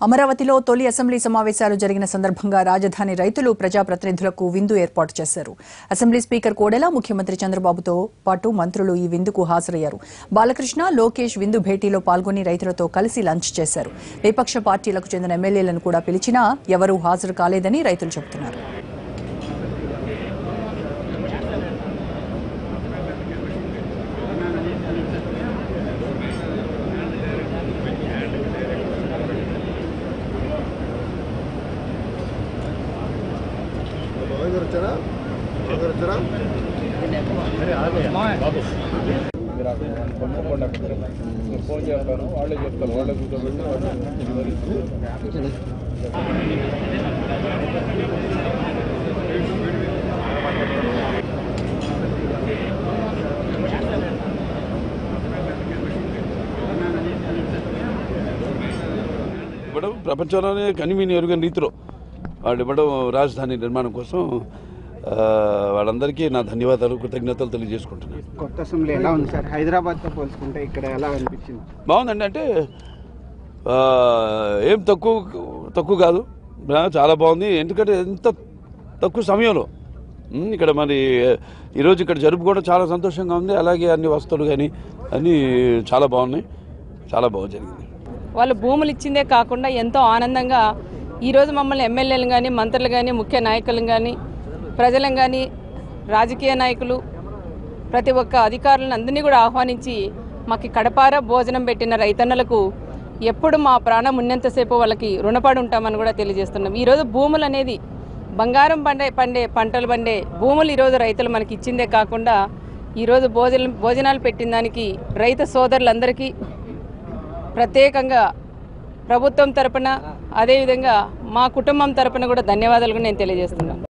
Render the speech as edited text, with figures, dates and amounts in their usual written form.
అమరావతిలో తొలి అసెంబ్లీ సమావేశాలు జరిగిన సందర్భంగా రాజధాని రైతులు ప్రజాప్రతినిధులకు విందు ఏర్పాటు చేశారు. అసెంబ్లీ స్పీకర్ కోడెల, ముఖ్యమంత్రి చంద్రబాబుతో పాటు మంత్రులు ఈ విందుకు హాజరయ్యారు. బాలకృష్ణ, లోకేష్ విందు భేటీలో పాల్గొని రైతులతో కలిసి లంచ్ చేశారు. విపక్ష పార్టీలకు చెందిన ఎమ్మెల్యేలను కూడా పిలిచినా ఎవరూ హాజరు కాలేదని రైతులు చెబుతున్నారు. ఫోన్ చేస్తాను, వాళ్ళే చెప్తాను, వాళ్ళే కూర్చోబెట్టి ఇవ్వడం ప్రపంచంలోనే కనివిని ఎరుగని రీతిలో వాళ్ళు ఇవ్వడం రాజధాని నిర్మాణం కోసం వాళ్ళందరికీ నా ధన్యవాదాలు, కృతజ్ఞతలు తెలియజేసుకుంటున్నాను. కొత్త అసెంబ్లీ ఎలా ఉంది సార్? హైదరాబాద్తో పోల్చుకుంటే ఇక్కడ ఎలా అనిపించింది? బాగుందండి. అంటే ఏం తక్కువ కాదు, చాలా బాగుంది. ఎందుకంటే ఎంత తక్కువ సమయంలో ఇక్కడ మరి ఈరోజు ఇక్కడ జరుపుకోవడం చాలా సంతోషంగా ఉంది. అలాగే అన్ని వస్తువులు కానీ అన్నీ చాలా బాగున్నాయి, చాలా బాగా జరిగింది. వాళ్ళు భూములు ఇచ్చిందే కాకుండా ఎంతో ఆనందంగా ఈరోజు మమ్మల్ని ఎమ్మెల్యేలు కానీ, మంత్రులు కానీ, ముఖ్య నాయకులు కానీ, ప్రజలను కానీ, రాజకీయ నాయకులు, ప్రతి ఒక్క అధికారులను అందరినీ కూడా ఆహ్వానించి మాకు కడపార భోజనం పెట్టిన రైతన్నలకు ఎప్పుడు మా ప్రాణం ఉన్నంతసేపు వాళ్ళకి రుణపడి ఉంటామని కూడా తెలియజేస్తున్నాం. ఈరోజు భూములు అనేది బంగారం పండే పంటలు పండే భూములు ఈరోజు రైతులు మనకి ఇచ్చిందే కాకుండా ఈరోజు భోజనాలు పెట్టిన దానికి రైతు సోదరులందరికీ ప్రత్యేకంగా ప్రభుత్వం తరపున, అదేవిధంగా మా కుటుంబం తరపున కూడా ధన్యవాదాలు నేను తెలియజేస్తున్నాను.